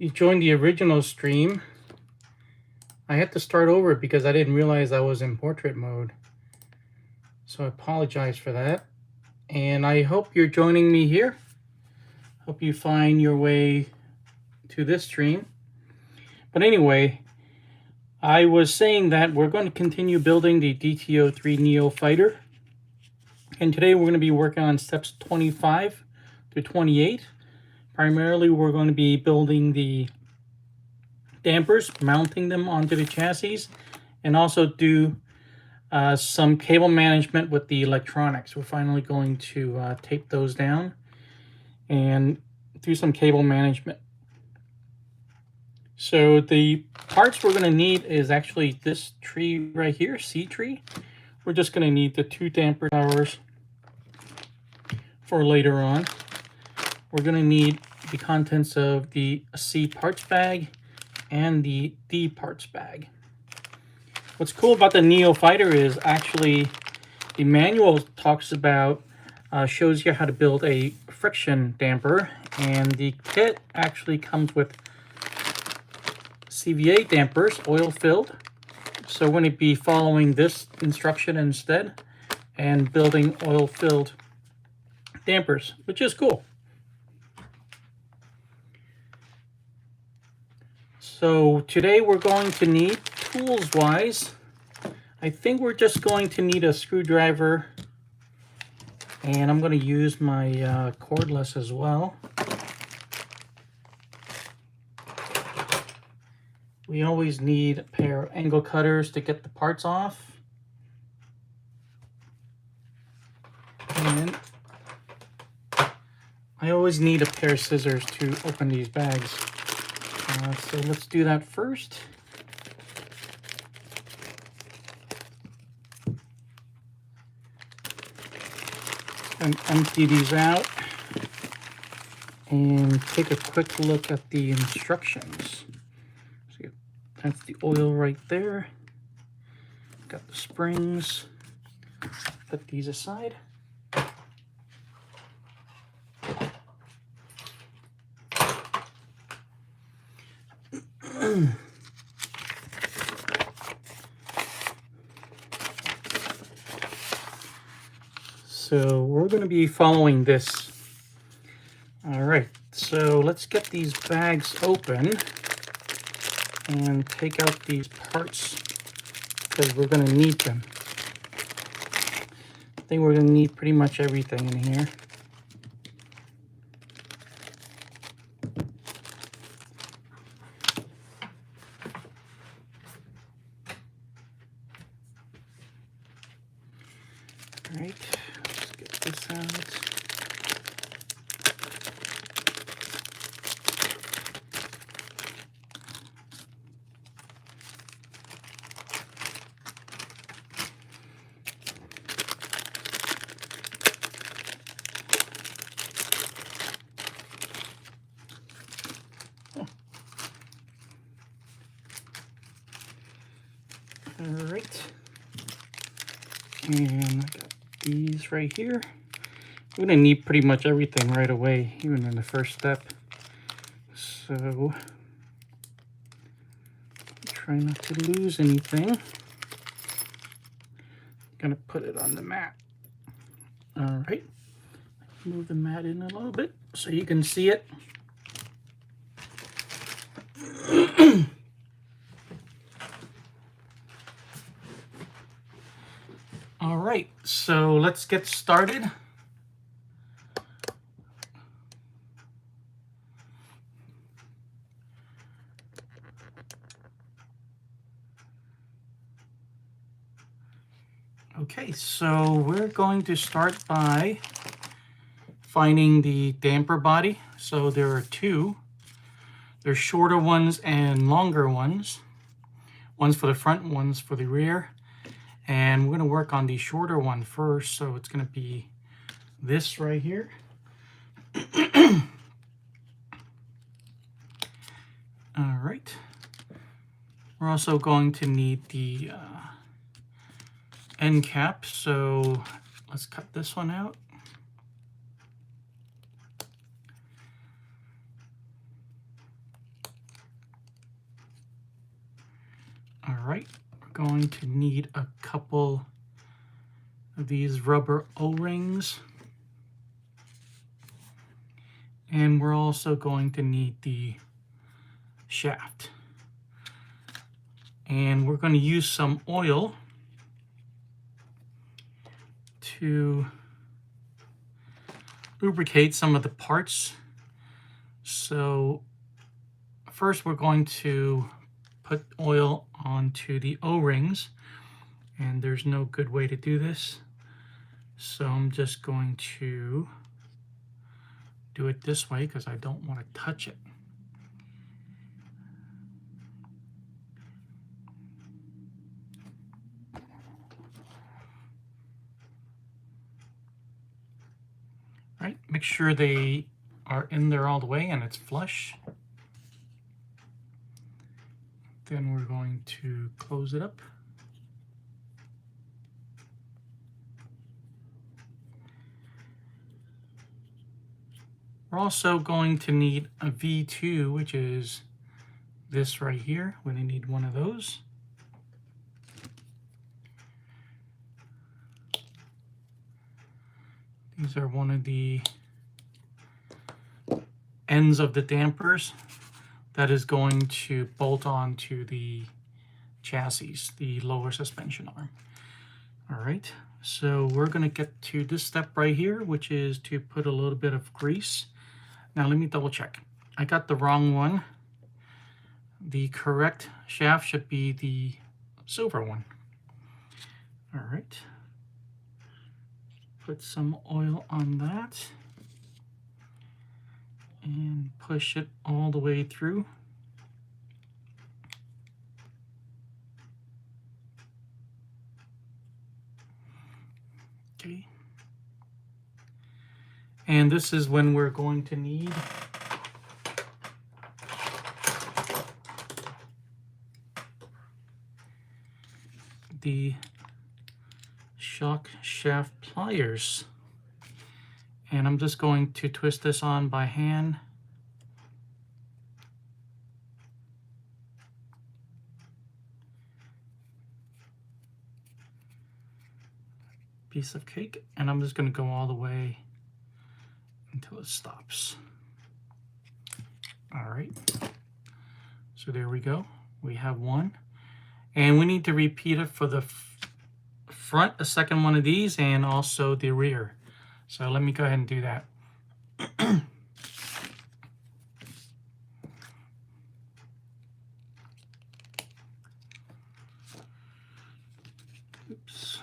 you joined the original stream, I had to start over because I didn't realize I was in portrait mode. So I apologize for that. And I hope you're joining me here. Hope you find your way to this stream. But anyway, I was saying that we're going to continue building the DT-03 Neo Fighter. And today we're going to be working on steps 25 to 28. Primarily, we're going to be building the dampers, mounting them onto the chassis, and also do some cable management with the electronics. We're finally going to tape those down and do some cable management. So the parts we're going to need is actually this tree right here, C tree. We're just going to need the 2 damper towers for later on. We're going to need the contents of the C parts bag and the D parts bag. What's cool about the Neo Fighter is actually the manual talks about, shows you how to build a friction damper, and the kit actually comes with CVA dampers, oil filled. So we're going to be following this instruction instead and building oil filled dampers, which is cool. So today we're going to need, tools wise, I think we're just going to need a screwdriver, and I'm going to use my cordless as well. We always need a pair of angle cutters to get the parts off. And I always need a pair of scissors to open these bags. So let's do that first. And empty these out and take a quick look at the instructions. So that's the oil right there. Got the springs. Put these aside. So we're going to be following this. All right, so let's get these bags open and take out these parts because we're going to need them. I think we're going to need pretty much everything in here. All right. This out. All right. And I got these right here. We're going to need pretty much everything right away, even in the first step. So, try not to lose anything. I'm going to put it on the mat. All right. Move the mat in a little bit so you can see it. All right, so let's get started. Okay, so we're going to start by finding the damper body. So there are 2. There's shorter ones and longer ones. One's for the front, one's for the rear. And we're going to work on the shorter one first. So it's going to be this right here. All right. We're also going to need the end cap. So let's cut this one out. All right, we're going to need a couple of these rubber O-rings. And we're also going to need the shaft. And we're going to use some oil to lubricate some of the parts. So first we're going to put oil onto the O-rings, and there's no good way to do this. So I'm just going to do it this way because I don't want to touch it. All right, make sure they are in there all the way and it's flush. Then we're going to close it up. We're also going to need a V2, which is this right here. We're going to need one of those. These are one of the ends of the dampers that is going to bolt on to the chassis, the lower suspension arm. All right, so we're going to get to this step right here, which is to put a little bit of grease. Now let me double check. I got the wrong one. The correct shaft should be the silver one. All right. Put some oil on that and push it all the way through. Okay. And this is when we're going to need the shock shaft pliers. And I'm just going to twist this on by hand. Piece of cake, and I'm just going to go all the way until it stops. All right, so there we go. We have one, and we need to repeat it for the front, a second one of these, and also the rear. So let me go ahead and do that. Oops.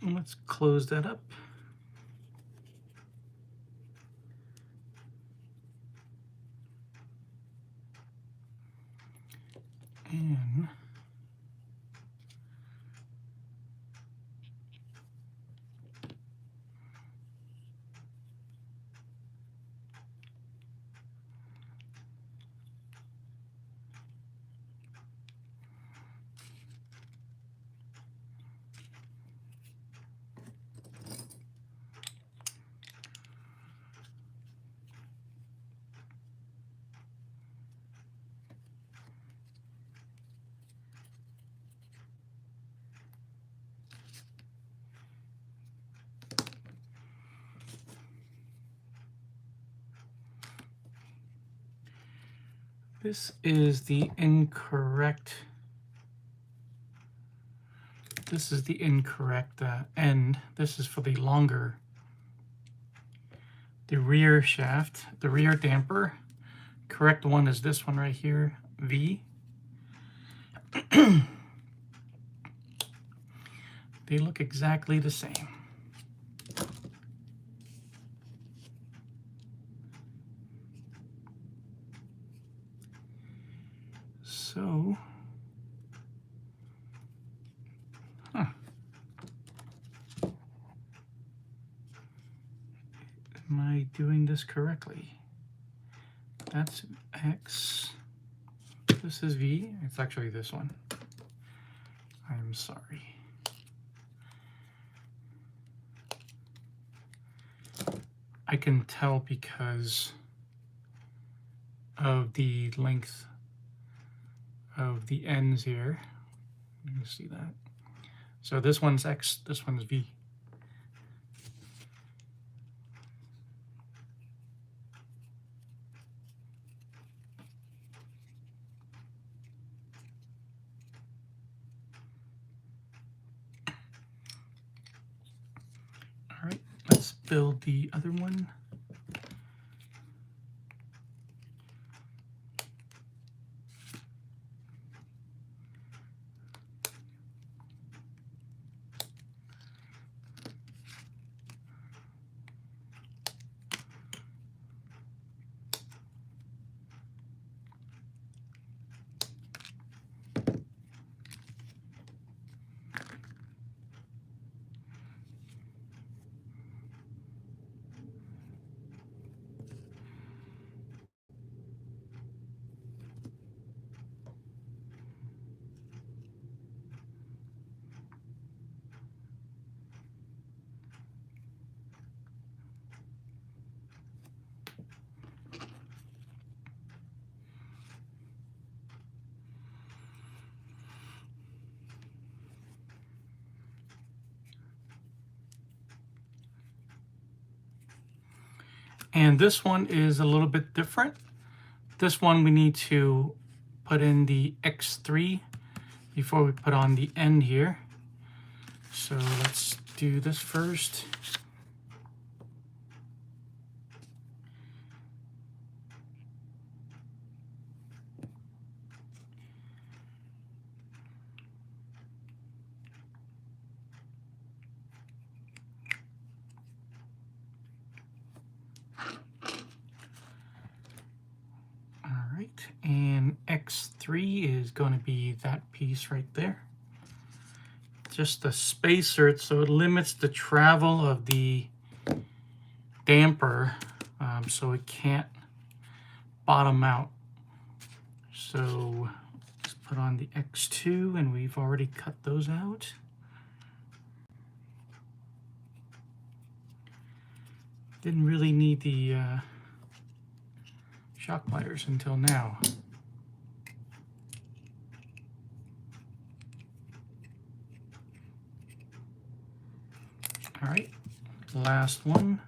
Let's close that up. And this is the incorrect. This is the incorrect end. This is for the longer, the rear shaft, the rear damper. Correct one is this one right here, V. They look exactly the same. So, am I doing this correctly? That's X. This is V. It's actually this one. I'm sorry. I can tell because of the length of the ends here. You can see that. So this one's X, this one's V. All right, let's build the other one. And this one is a little bit different. This one we need to put in the X3 before we put on the end here. So let's do this first. And X3 is going to be that piece right there. Just a spacer, so it limits the travel of the damper, so it can't bottom out. So let's put on the X2, and we've already cut those out. Didn't really need the shock pliers until now. All right, last one.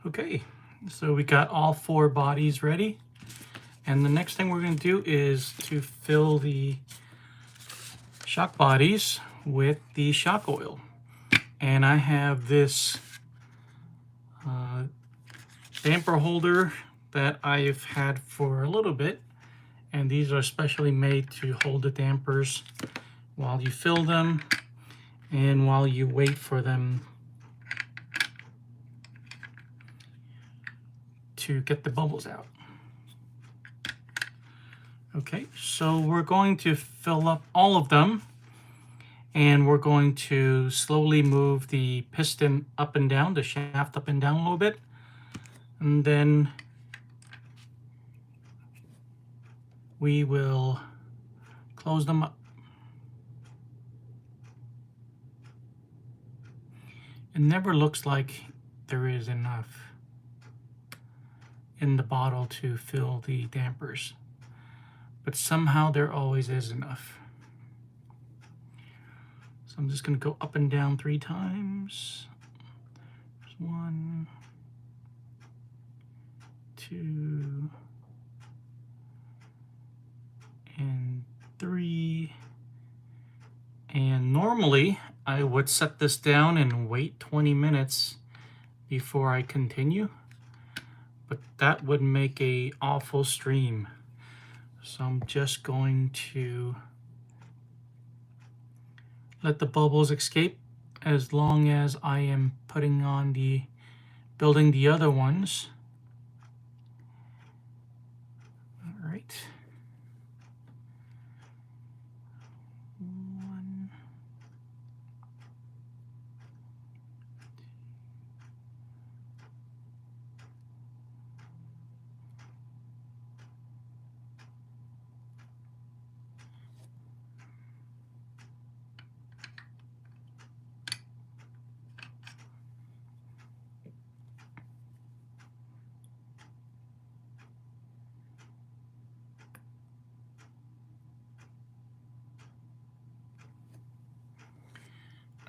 Okay, so we got all 4 bodies ready. And the next thing we're going to do is to fill the shock bodies with the shock oil. And I have this damper holder that I've had for a little bit, and these are specially made to hold the dampers while you fill them and while you wait for them to get the bubbles out. Okay, so we're going to fill up all of them, and we're going to slowly move the piston up and down, the shaft up and down a little bit, and then we will close them up. It never looks like there is enough in the bottle to fill the dampers, but somehow there always is enough. So I'm just going to go up and down 3 times. There's 1, 2, and 3. And normally I would set this down and wait 20 minutes before I continue, but that would make an awful stream. So I'm just going to let the bubbles escape as long as I am putting on building the other ones. All right. 1.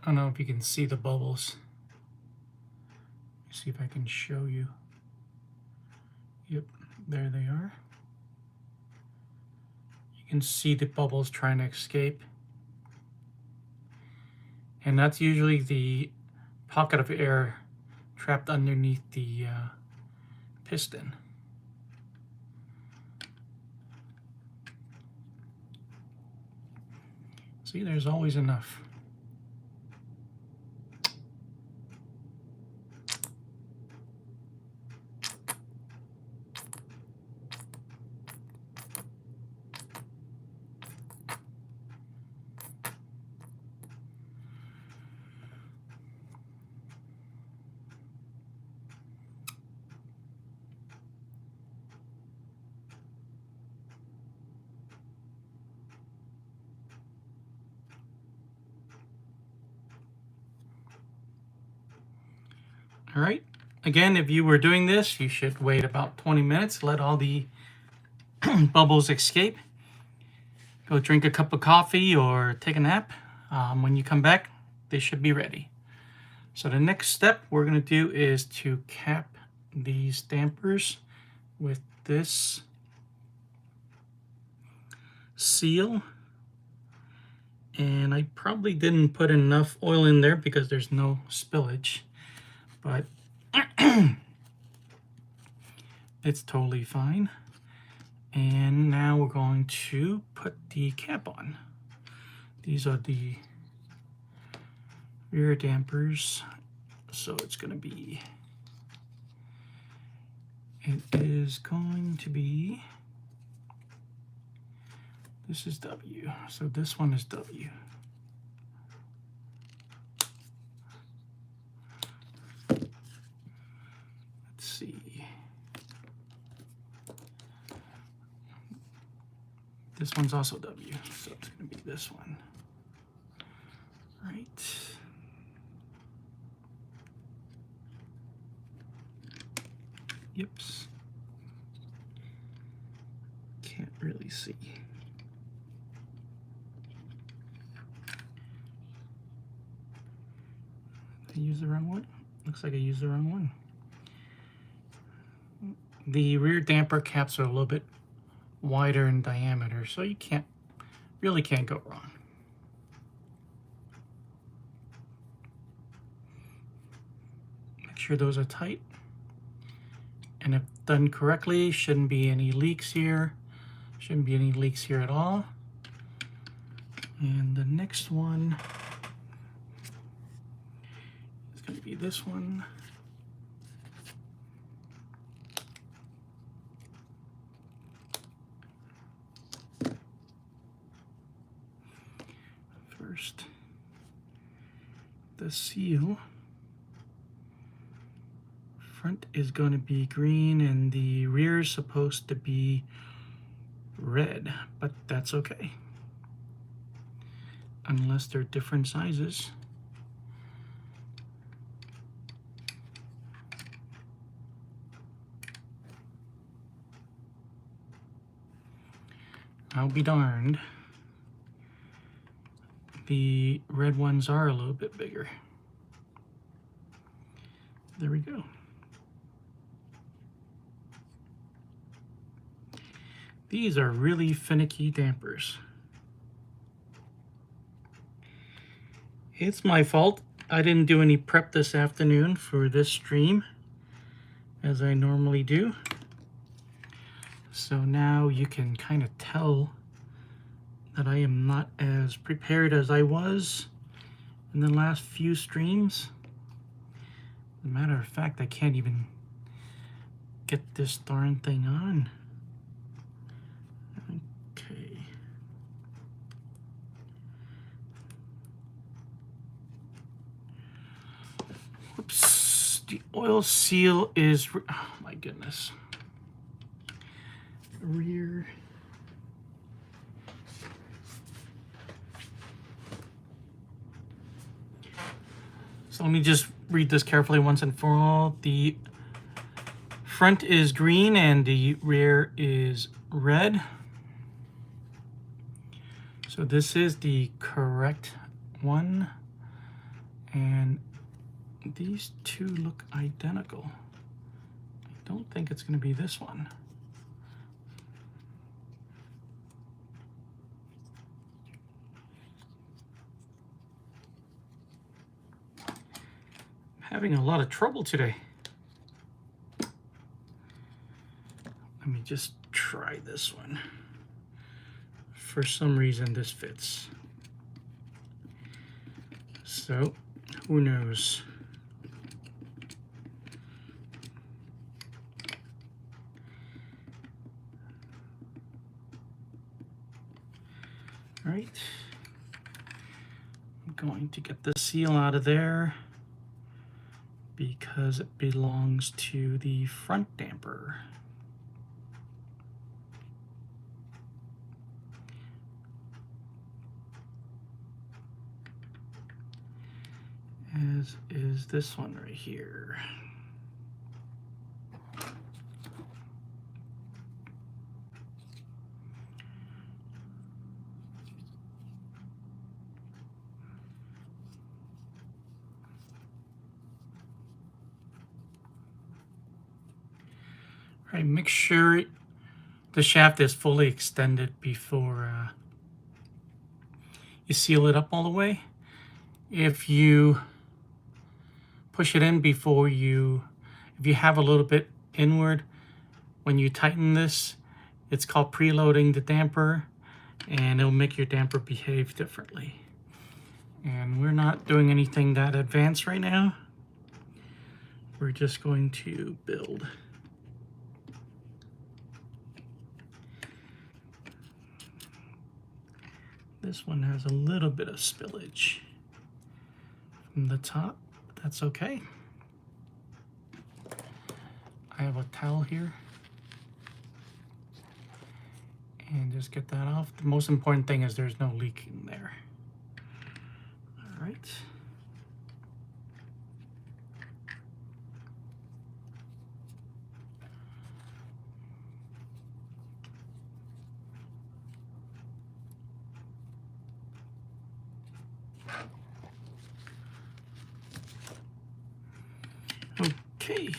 I don't know if you can see the bubbles. Let's see if I can show you. Yep, there they are. You can see the bubbles trying to escape. And that's usually the pocket of air trapped underneath the piston. See, there's always enough. All right, again, if you were doing this, you should wait about 20 minutes, let all the bubbles escape. Go drink a cup of coffee or take a nap. When you come back, they should be ready. So the next step we're going to do is to cap these dampers with this seal. And I probably didn't put enough oil in there because there's no spillage. But it's totally fine. And now we're going to put the cap on. These are the rear dampers. So it's going to be, it is going to be, this is W. So this one is W. See, this one's also W, so it's going to be this one, right? Yips, can't really see. Did I use the wrong one? Looks like I used the wrong one. The rear damper caps are a little bit wider in diameter, so you really can't go wrong. Make sure those are tight, and if done correctly, shouldn't be any leaks here. Shouldn't be any leaks here at all. And the next one is going to be this one. First, the seal. Front is going to be green and the rear is supposed to be red, but that's okay. Unless they're different sizes. I'll be darned. The red ones are a little bit bigger. There we go. These are really finicky dampers. It's my fault. I didn't do any prep this afternoon for this stream, as I normally do. So now you can kind of tell that I am not as prepared as I was in the last few streams. As a matter of fact, I can't even get this darn thing on. Okay. Whoops. The oil seal is, oh my goodness. Rear. So let me just read this carefully once and for all. The front is green and the rear is red. So this is the correct one. And these two look identical. I don't think it's going to be this one. Having a lot of trouble today. Let me just try this one. For some reason this fits. So, who knows? All right. I'm going to get the seal out of there, because it belongs to the front damper. As is this one right here. Right, make sure the shaft is fully extended before you seal it up all the way. If you push it in before if you have a little bit inward, when you tighten this, it's called preloading the damper, and it'll make your damper behave differently. And we're not doing anything that advanced right now. We're just going to build. This one has a little bit of spillage from the top, but that's okay. I have a towel here. And just get that off. The most important thing is there's no leak in there. All right. Okay,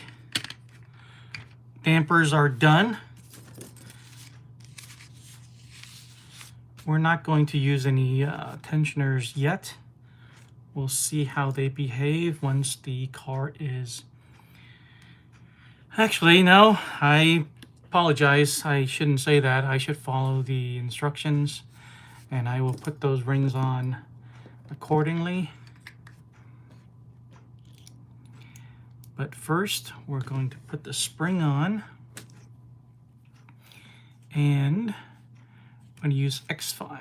dampers are done. We're not going to use any tensioners yet. We'll see how they behave once the car is... Actually, no, I apologize. I shouldn't say that. I should follow the instructions, and I will put those rings on accordingly. But first, we're going to put the spring on, and I'm going to use X5.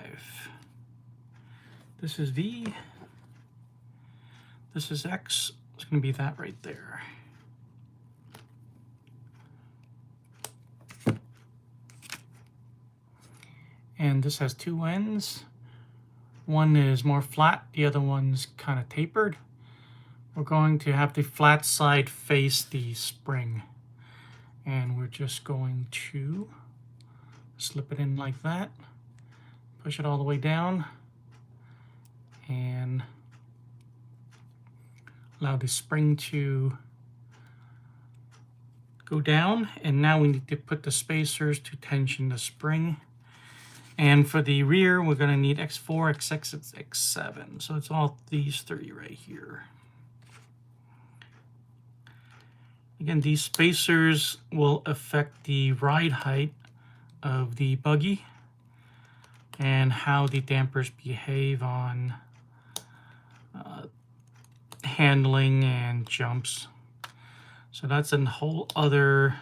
This is V. This is X. It's going to be that right there. And this has two ends. One is more flat, the other one's kind of tapered. We're going to have the flat side face the spring. And we're just going to slip it in like that. Push it all the way down. And allow the spring to go down. And now we need to put the spacers to tension the spring. And for the rear, we're going to need X4, X6, and X7. So it's all these three right here. Again, these spacers will affect the ride height of the buggy and how the dampers behave on handling and jumps. So that's a whole other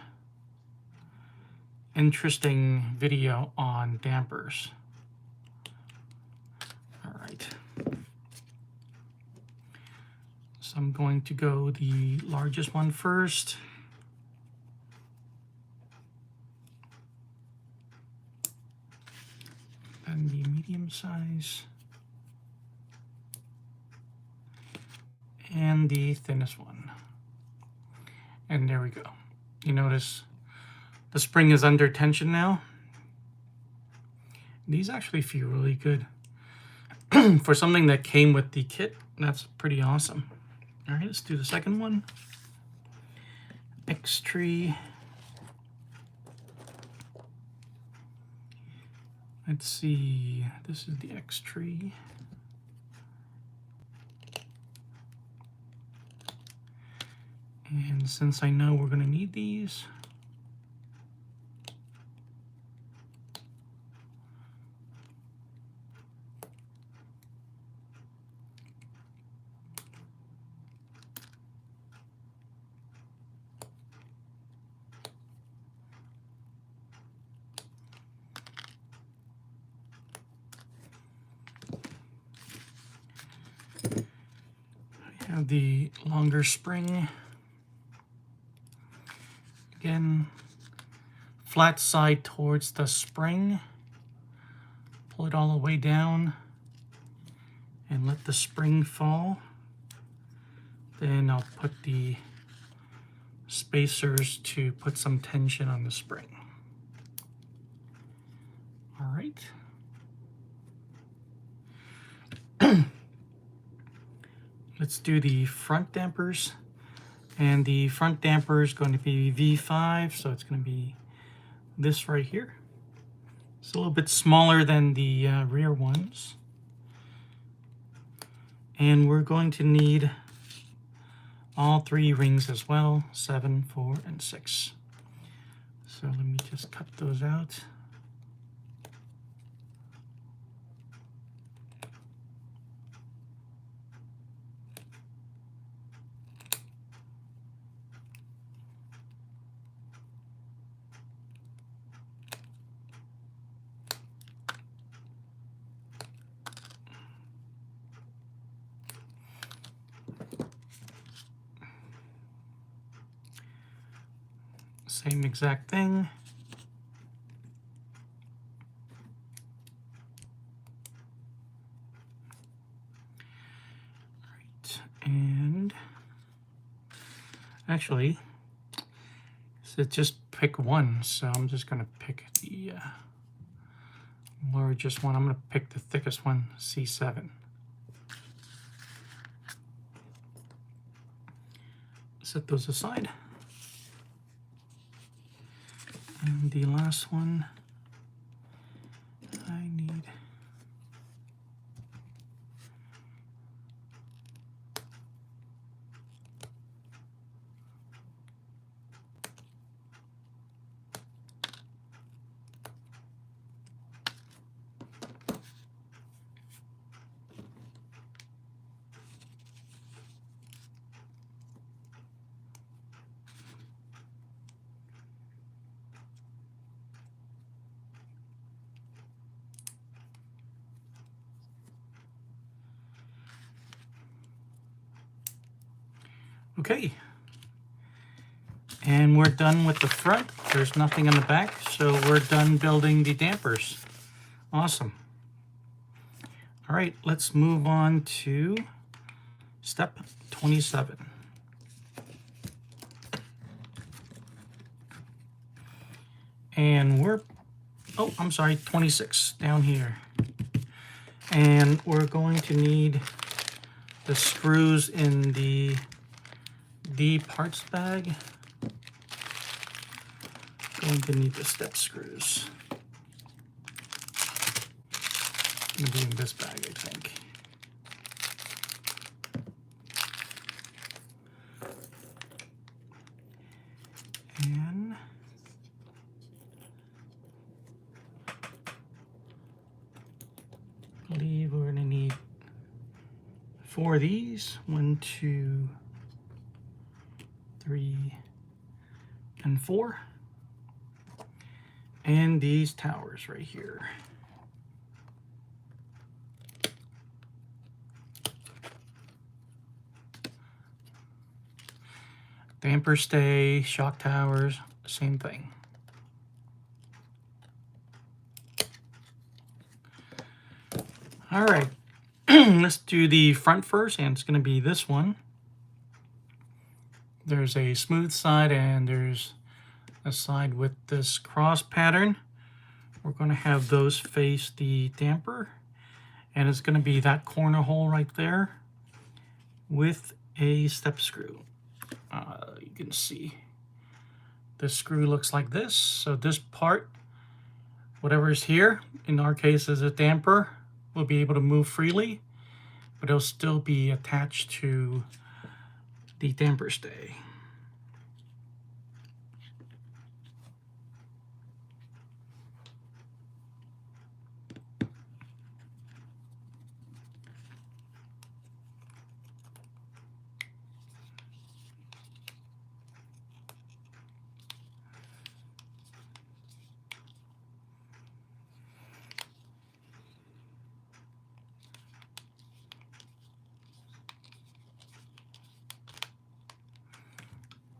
interesting video on dampers. All right. So I'm going to go the largest one first. Then the medium size. And the thinnest one. And there we go. You notice the spring is under tension now. These actually feel really good. For something that came with the kit, that's pretty awesome. All right, let's do the second one. X-tree. Let's see, this is the X-tree. And since I know we're gonna need these, I have the longer spring. Again, flat side towards the spring. Pull it all the way down and let the spring fall. Then I'll put the spacers to put some tension on the spring. All right. Let's do the front dampers. And the front damper is going to be V5, so it's going to be this right here. It's a little bit smaller than the rear ones. And we're going to need all three rings as well, 7, 4, and 6. So let me just cut those out. Same exact thing. Right, and actually, so just pick one. So I'm just gonna pick the largest one. I'm gonna pick the thickest one, C7. Set those aside. And the last one, I need Okay. And we're done with the front. There's nothing in the back, so we're done building the dampers. Awesome. All right, let's move on to step 27. And we're, oh, I'm sorry, 26 down here. And we're going to need the screws in the D parts bag. Going to need the step screws. Maybe in this bag, I think. And I believe we're going to need 4 of these. 1, 2, 3, and 4. And these towers right here. Damper stay, shock towers, same thing. All right, let's do the front first, and it's going to be this one. There's a smooth side and there's a side with this cross pattern. We're going to have those face the damper, and it's going to be that corner hole right there with a step screw. You can see the screw looks like this. So this part, whatever is here, in our case is a damper, will be able to move freely, but it'll still be attached to the damper stay.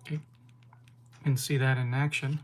Okay, you can see that in action.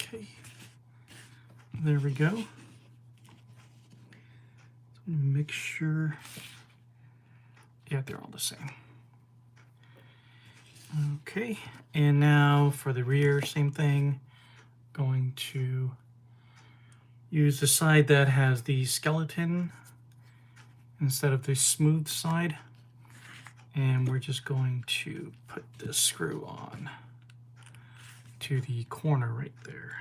Okay, there we go. Make sure, yeah, they're all the same. Okay, and now for the rear, same thing. Going to use the side that has the skeleton instead of the smooth side. And we're just going to put this screw on to the corner right there.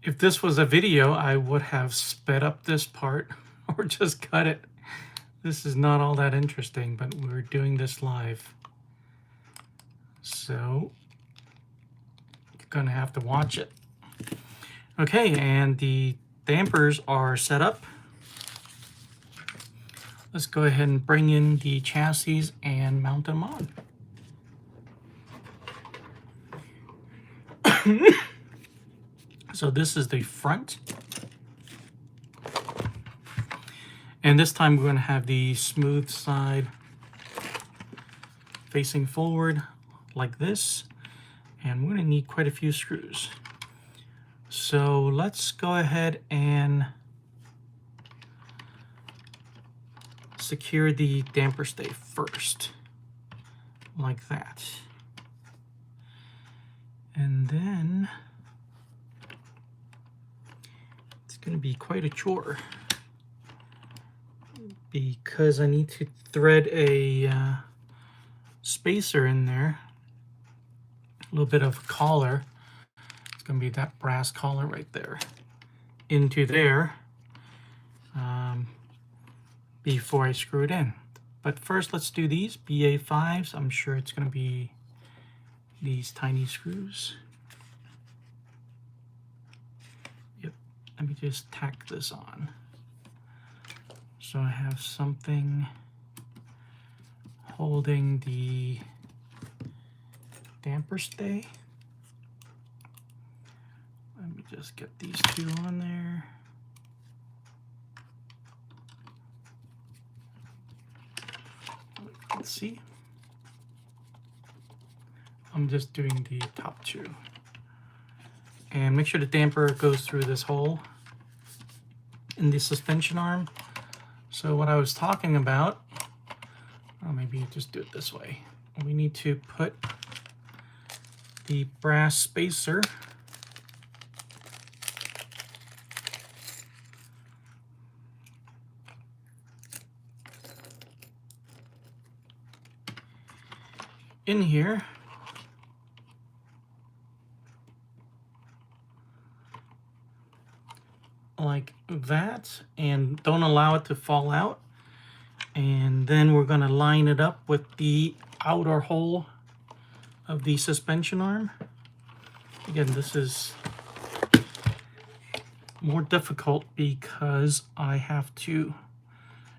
If this was a video, I would have sped up this part or just cut it. This is not all that interesting, but we're doing this live. So you're gonna have to watch it. Okay, and the dampers are set up. let's go ahead and bring in the chassis and mount them on. So this is the front. And this time we're going to have the smooth side facing forward like this. And we're going to need quite a few screws. So let's go ahead and secure the damper stay first, like that. And then it's going to be quite a chore because I need to thread a spacer in there, a little bit of collar. It's going to be that brass collar right there into there before I screw it in. But first, let's do these BA5s. I'm sure it's going to be these tiny screws. Yep, let me just tack this on. So I have something holding the damper stay. Let me just get these two on there. Let's see. I'm just doing the top two. And make sure the damper goes through this hole in the suspension arm. So what I was talking about, or maybe just do it this way. We need to put the brass spacer in here. Like that, and don't allow it to fall out. And then we're going to line it up with the outer hole of the suspension arm. Again, this is more difficult because I have to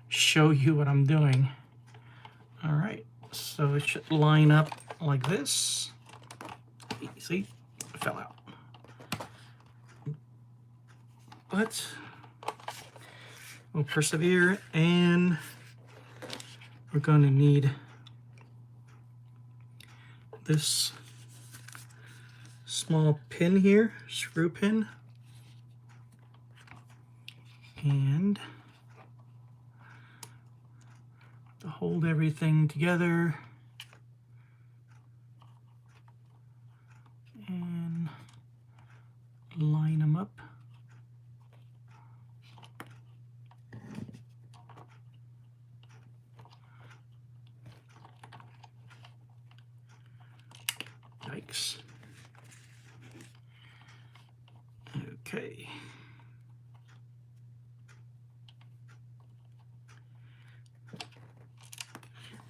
show you what I'm doing. All right, so it should line up like this. See, it fell out. But we'll persevere, and we're going to need this small pin here, screw pin, and to hold everything together and line them up. Yikes. Okay.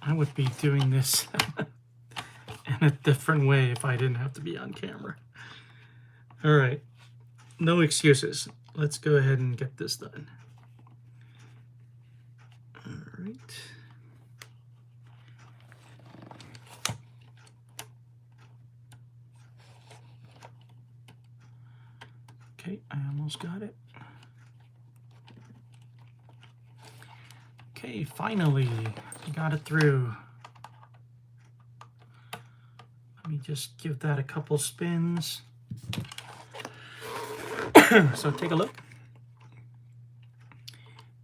I would be doing this in a different way if I didn't have to be on camera. All right, no excuses. Let's go ahead and get this done. All right. Okay, I almost got it. Okay, finally, I got it through. Let me just give that a couple spins. So take a look.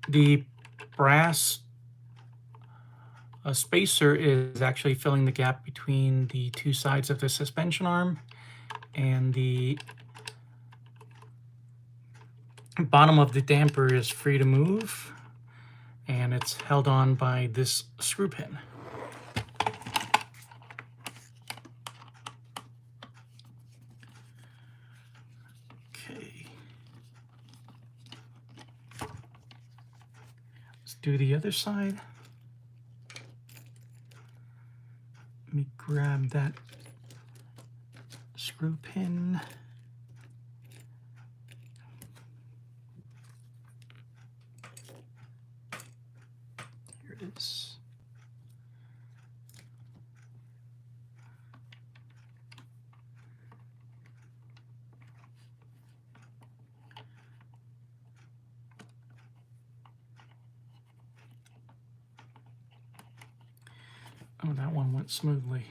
The brass spacer is actually filling the gap between the two sides of the suspension arm, and the bottom of the damper is free to move, and it's held on by this screw pin. Okay. Let's do the other side. Let me grab that screw pin. Oh, that one went smoothly.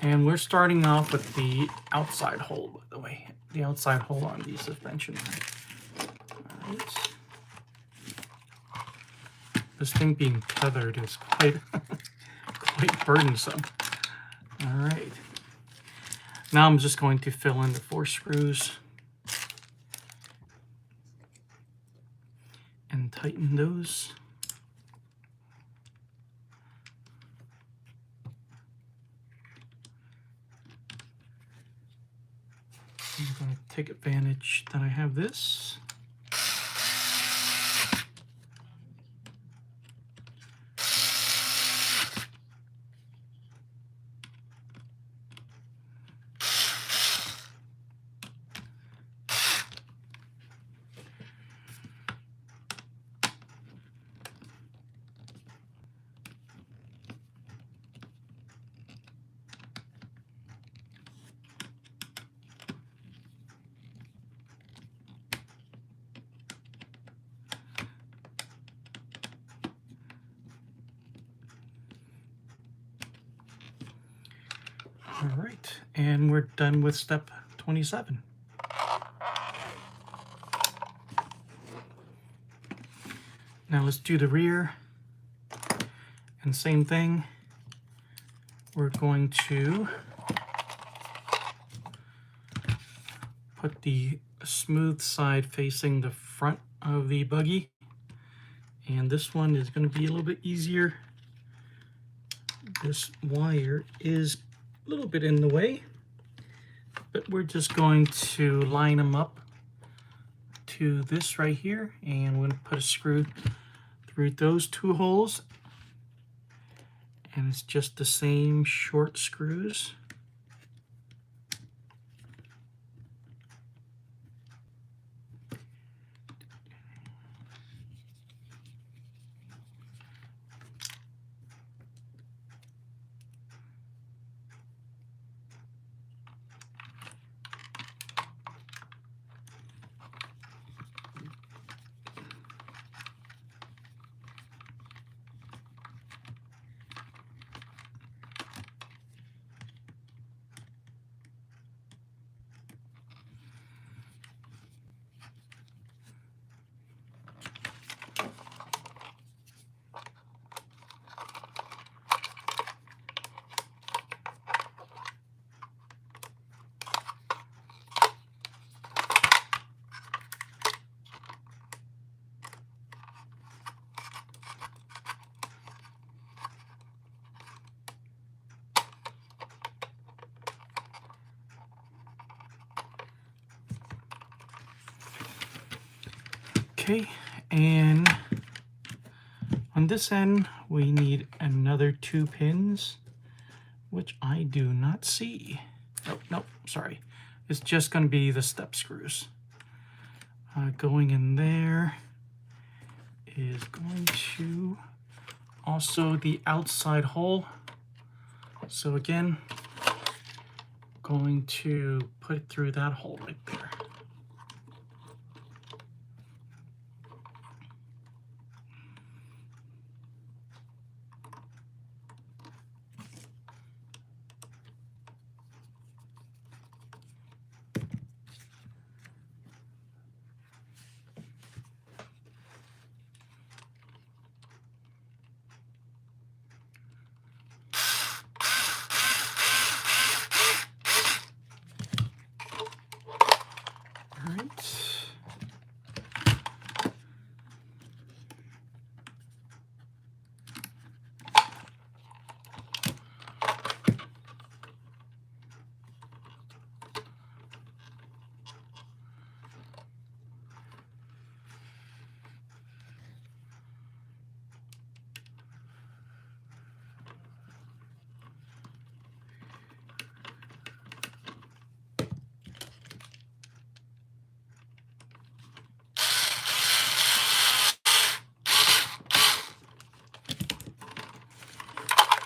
And we're starting off with the outside hole, by the way. The outside hole on the suspension. All right. This thing being tethered is quite, quite burdensome. All right. Now I'm just going to fill in the 4 screws and tighten those. I'm going to take advantage that I have this. All right, and we're done with step 27. Now let's do the rear, and same thing. We're going to put the smooth side facing the front of the buggy, and this one is going to be a little bit easier. This wire is a little bit in the way, but we're just going to line them up to this right here, and we're going to put a screw through those 2 holes, and it's just the same short screws. Okay, and on this end, we need another 2 pins, which I do not see. Nope, sorry. It's just going to be the step screws. Going in there is going to also the outside hole. So again, going to put it through that hole right there.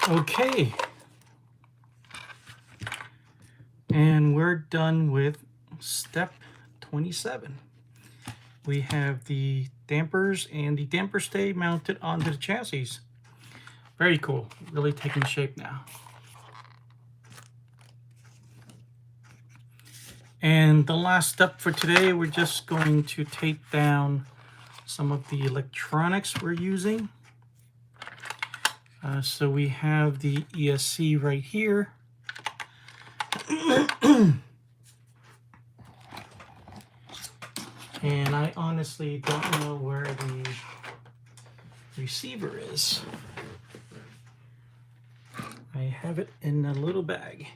Okay, and we're done with step 27. We have the dampers and the damper stay mounted onto the chassis. Very cool, really taking shape now. And the last step for today, we're just going to tape down some of the electronics we're using. So we have the ESC right here. And I honestly don't know where the receiver is. I have it in a little bag.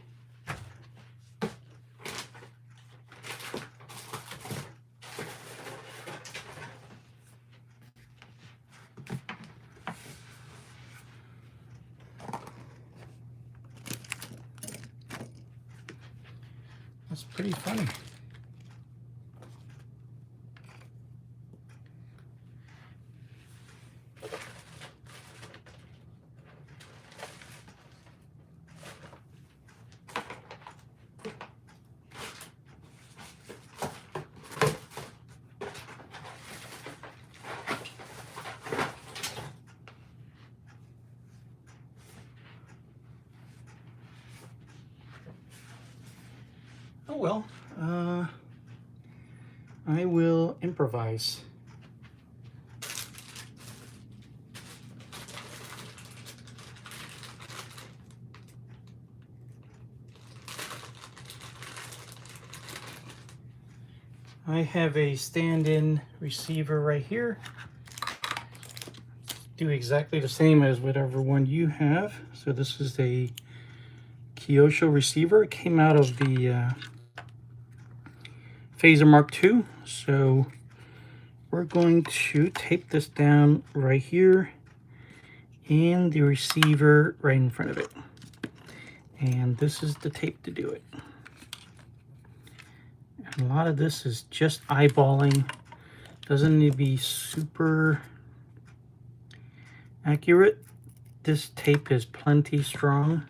That's pretty funny. Oh well, I will improvise. I have a stand-in receiver right here. Do exactly the same as whatever one you have. So this is a Kyosho receiver. It came out of the Phaser Mark II. So we're going to tape this down right here and the receiver right in front of it. And this is the tape to do it. And a lot of this is just eyeballing. Doesn't need to be super accurate. This tape is plenty strong.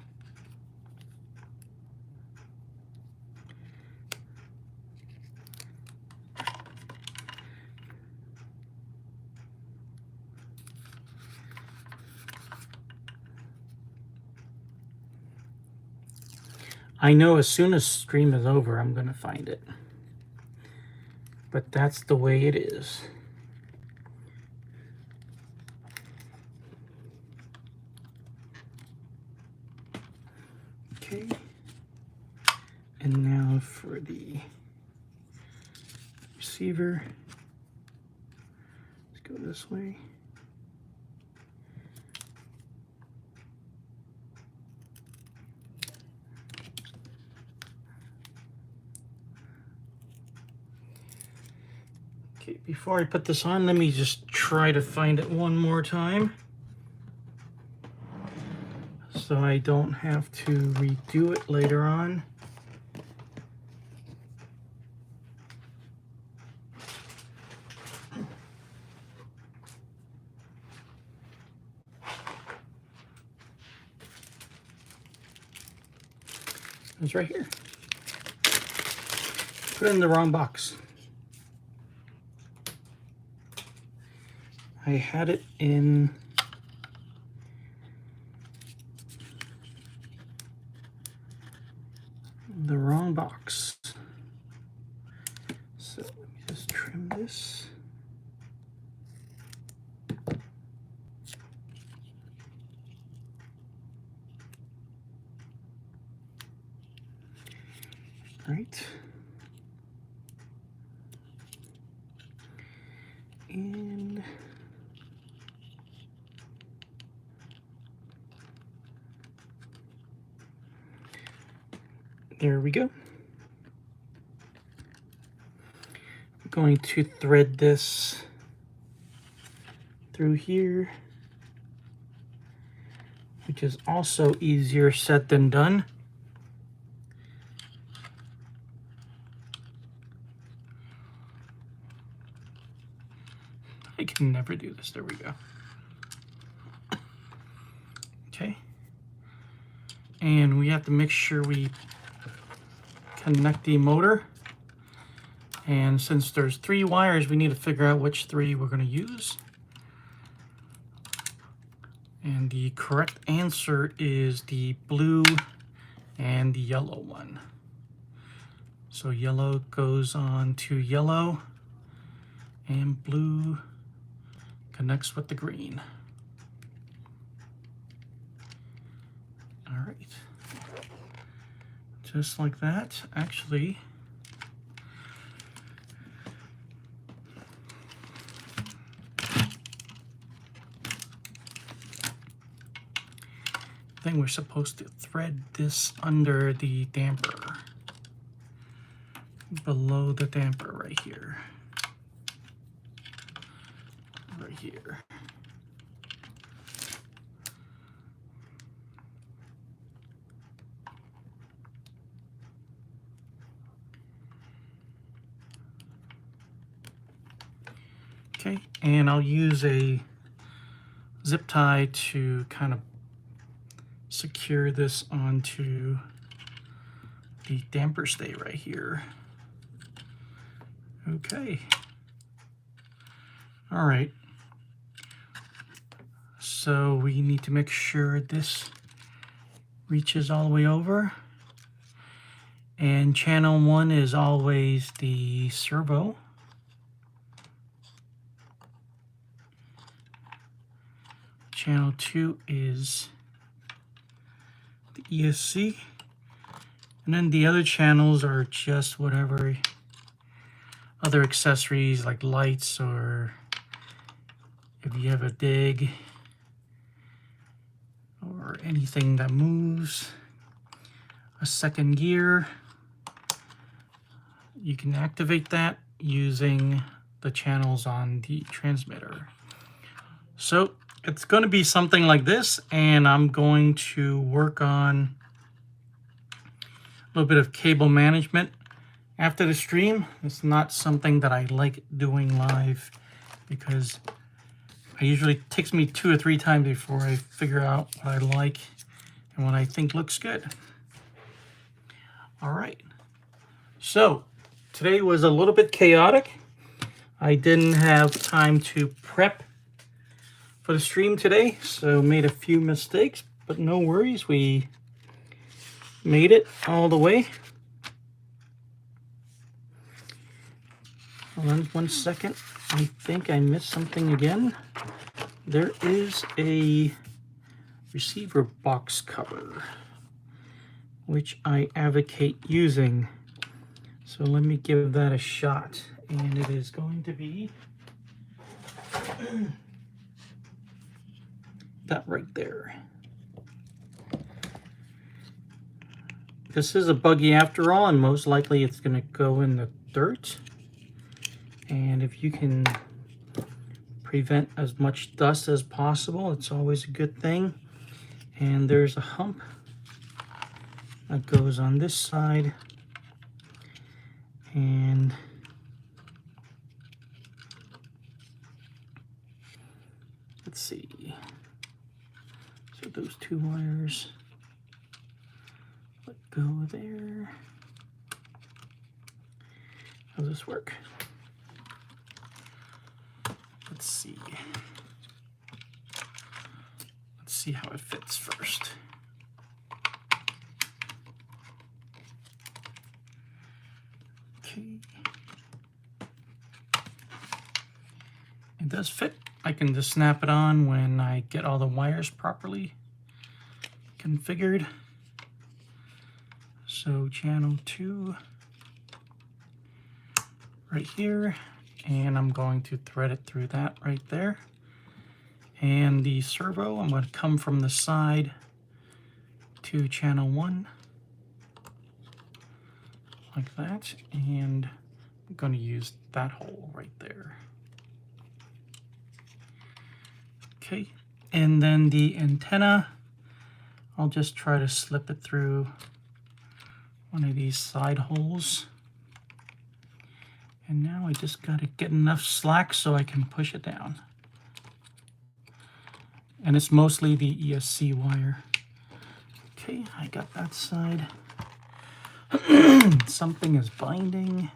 I know as soon as stream is over, I'm going to find it. But that's the way it is. Okay. And now for the receiver. Let's go this way. Okay, before I put this on, let me just try to find it one more time, so I don't have to redo it later on. It's right here. Put it in the wrong box. I had it in the wrong box. So let me just trim this. Right. And there we go. I'm going to thread this through here, which is also easier said than done. I can never do this. There we go. Okay. And we have to make sure we connect the motor. And since there's 3 wires, we need to figure out which 3 we're going to use. And the correct answer is the blue and the yellow one. So yellow goes on to yellow, and blue connects with the green. All right. Just like that. Actually, I think we're supposed to thread this under the damper, below the damper right here. Right here. Okay, and I'll use a zip tie to kind of secure this onto the damper stay right here. Okay. All right. So we need to make sure this reaches all the way over. And channel 1 is always the servo. Channel 2 is the ESC. And then the other channels are just whatever other accessories like lights, or if you have a dig or anything that moves, a second gear, you can activate that using the channels on the transmitter. So it's going to be something like this, and I'm going to work on a little bit of cable management after the stream. It's not something that I like doing live because it usually takes me 2 or 3 times before I figure out what I like and what I think looks good. All right. So today was a little bit chaotic. I didn't have time to prep for the stream today, so made a few mistakes, but no worries. We made it all the way. Hold on 1 second. I think I missed something again. There is a receiver box cover, which I advocate using. So let me give that a shot. And it is going to be that right there. This is a buggy after all, and most likely it's going to go in the dirt. And if you can prevent as much dust as possible, it's always a good thing. And there's a hump that goes on this side. And let's see. So those 2 wires let go there. How does this work? Let's see. Let's see how it fits first. Okay. It does fit. I can just snap it on when I get all the wires properly configured. So channel 2 right here, and I'm going to thread it through that right there. And the servo, I'm going to come from the side to channel 1 like that, and I'm going to use that hole right there. Okay, and then the antenna, I'll just try to slip it through one of these side holes. And now I just got to get enough slack so I can push it down. And it's mostly the ESC wire. Okay, I got that side. Something is binding.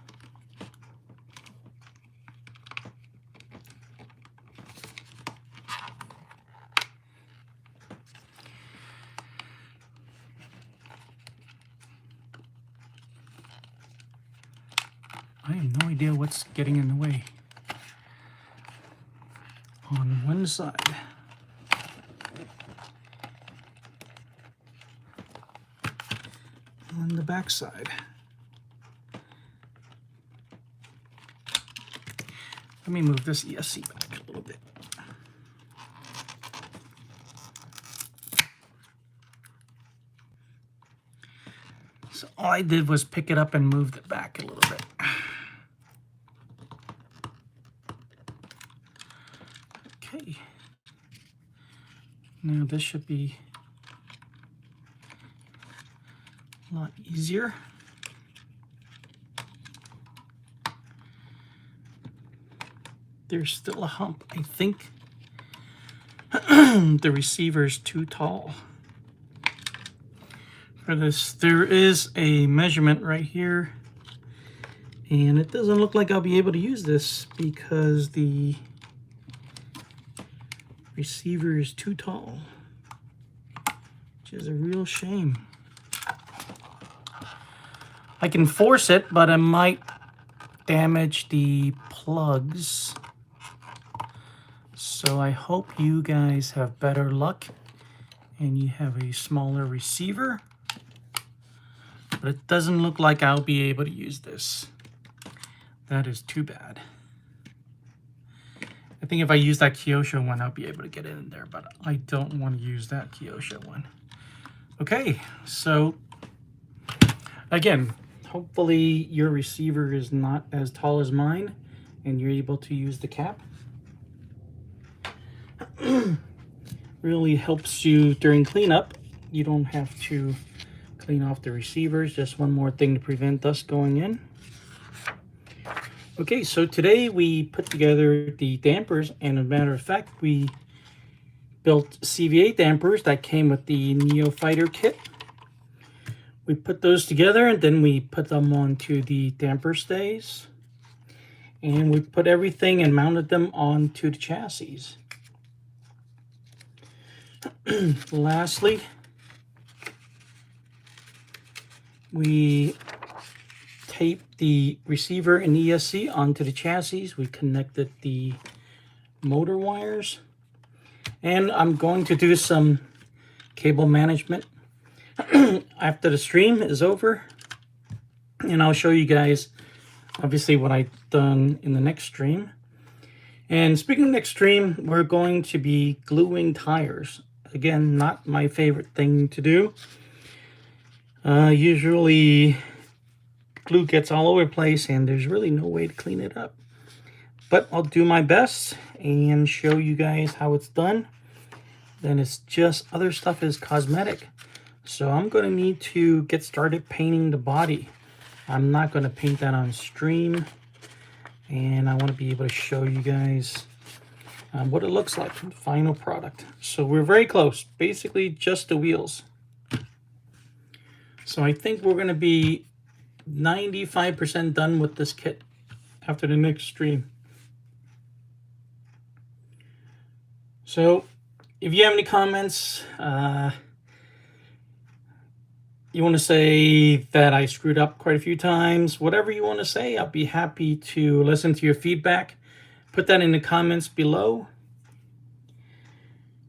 have no idea what's getting in the way. On one side. On the back side. Let me move this ESC back a little bit. So all I did was pick it up and moved it back a little bit. Okay. Now this should be a lot easier. There's still a hump. I think the receiver's too tall for this. There is a measurement right here, and it doesn't look like I'll be able to use this because the receiver is too tall, which is a real shame. I can force it, but I might damage the plugs. So I hope you guys have better luck and you have a smaller receiver. But it doesn't look like I'll be able to use this. That is too bad. I think if I use that Kyosho one, I'll be able to get it in there, but I don't want to use that Kyosho one. Okay, so again, hopefully your receiver is not as tall as mine and you're able to use the cap. Really helps you during cleanup. You don't have to clean off the receivers. Just one more thing to prevent dust going in. Okay, so today we put together the dampers, and as a matter of fact, we built CVA dampers that came with the Neo Fighter kit. We put those together and then we put them onto the damper stays. And we put everything and mounted them onto the chassis. Lastly, we taped the receiver and ESC onto the chassis. We connected the motor wires. And I'm going to do some cable management after the stream is over. And I'll show you guys, obviously, what I've done in the next stream. And speaking of next stream, we're going to be gluing tires. Again, not my favorite thing to do. Usually glue gets all over the place and there's really no way to clean it up. But I'll do my best and show you guys how it's done. Then it's just other stuff is cosmetic. So I'm going to need to get started painting the body. I'm not going to paint that on stream. And I want to be able to show you guys what it looks like, the final product. So we're very close, basically just the wheels. So I think we're going to be 95% done with this kit after the next stream. So if you have any comments, you want to say that I screwed up quite a few times, whatever you want to say, I'll be happy to listen to your feedback. Put that in the comments below.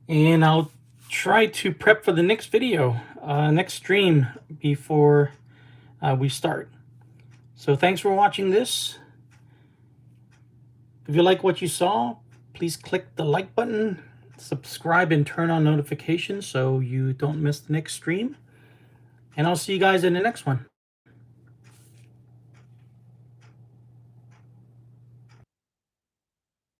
And I'll try to prep for the next video, next stream before we start. So thanks for watching this. If you like what you saw, please click the like button, subscribe, and turn on notifications so you don't miss the next stream. And I'll see you guys in the next one.